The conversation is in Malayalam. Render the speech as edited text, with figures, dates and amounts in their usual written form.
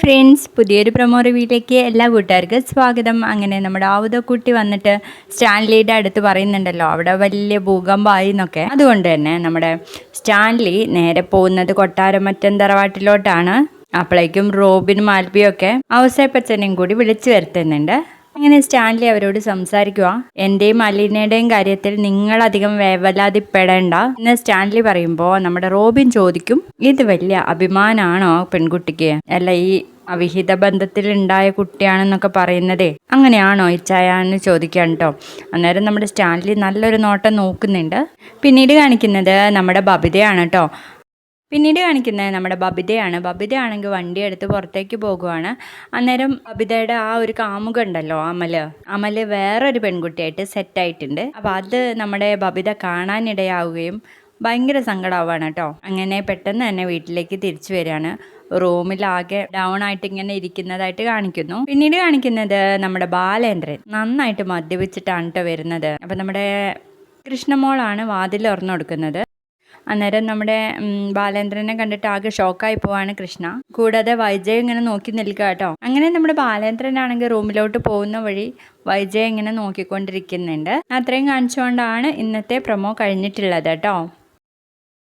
ഫ്രണ്ട്സ്, പുതിയൊരു പ്രൊമോ റിവ്യൂയിലേക്ക് എല്ലാ കൂട്ടുകാർക്കും സ്വാഗതം. അങ്ങനെ നമ്മുടെ ആവുതക്കുട്ടി വന്നിട്ട് സ്റ്റാൻലിയുടെ അടുത്ത് പറയുന്നുണ്ടല്ലോ അവിടെ വലിയ ഭൂകമ്പമായി എന്നൊക്കെ. അതുകൊണ്ട് തന്നെ നമ്മുടെ സ്റ്റാൻലി നേരെ പോകുന്നത് കൊട്ടാരമറ്റം തറവാട്ടിലോട്ടാണ്. അപ്പോഴേക്കും റോബിനും ആൽബിയും ഒക്കെ ഔസേപ്പച്ചനെയും കൂടി വിളിച്ചു വരുത്തുന്നുണ്ട്. അങ്ങനെ സ്റ്റാൻലി അവരോട് സംസാരിക്കുക. എന്റെയും അലീനയുടെയും കാര്യത്തിൽ നിങ്ങളധികം വേവലാതിപ്പെടേണ്ട എന്ന് സ്റ്റാൻലി പറയുമ്പോൾ നമ്മുടെ റോബിൻ ചോദിക്കും, ഇത് വലിയ അഭിമാനാണോ പെൺകുട്ടിക്ക്? അല്ല, ഈ അവിഹിത ബന്ധത്തിൽ ഉണ്ടായ കുട്ടിയാണെന്നൊക്കെ പറയുന്നതേ അങ്ങനെയാണോ ഇച്ചായ എന്ന് ചോദിക്കാൻ കേട്ടോ. അന്നേരം നമ്മുടെ സ്റ്റാൻലി നല്ലൊരു നോട്ടം നോക്കുന്നുണ്ട്. പിന്നീട് കാണിക്കുന്നത് നമ്മുടെ ബബിതയാണ് കേട്ടോ. ബബിതയാണെങ്കിൽ വണ്ടി എടുത്ത് പുറത്തേക്ക് പോകുവാണ്. അന്നേരം ബബിതയുടെ ആ ഒരു കാമുക ഉണ്ടല്ലോ, അമല് വേറൊരു പെൺകുട്ടിയായിട്ട് സെറ്റായിട്ടുണ്ട്. അപ്പം അത് നമ്മുടെ ബബിത കാണാനിടയാവുകയും ഭയങ്കര സങ്കടമാവാണ് കേട്ടോ. അങ്ങനെ പെട്ടെന്ന് തന്നെ വീട്ടിലേക്ക് തിരിച്ചു വരികയാണ്. റൂമിലാകെ ഡൗൺ ആയിട്ട് ഇങ്ങനെ ഇരിക്കുന്നതായിട്ട് കാണിക്കുന്നു. പിന്നീട് കാണിക്കുന്നത് നമ്മുടെ ബാലേന്ദ്രൻ നന്നായിട്ട് മദ്യപിച്ചിട്ടാണ് കേട്ടോ വരുന്നത്. അപ്പം നമ്മുടെ കൃഷ്ണമോളാണ് വാതിൽ തുറന്നു കൊടുക്കുന്നത്. അന്നേരം നമ്മുടെ ബാലേന്ദ്രനെ കണ്ടിട്ട് ആകെ ഷോക്കായി പോവാണ് കൃഷ്ണ. കൂടാതെ വൈജയ് ഇങ്ങനെ നോക്കി നിൽക്കുക കേട്ടോ. അങ്ങനെ നമ്മുടെ ബാലേന്ദ്രനാണെങ്കിൽ റൂമിലോട്ട് പോകുന്ന വഴി വൈജയ് ഇങ്ങനെ നോക്കിക്കൊണ്ടിരിക്കുന്നുണ്ട്. അത്രയും കാണിച്ചുകൊണ്ടാണ് ഇന്നത്തെ പ്രൊമോ കഴിഞ്ഞിട്ടുള്ളത് കേട്ടോ.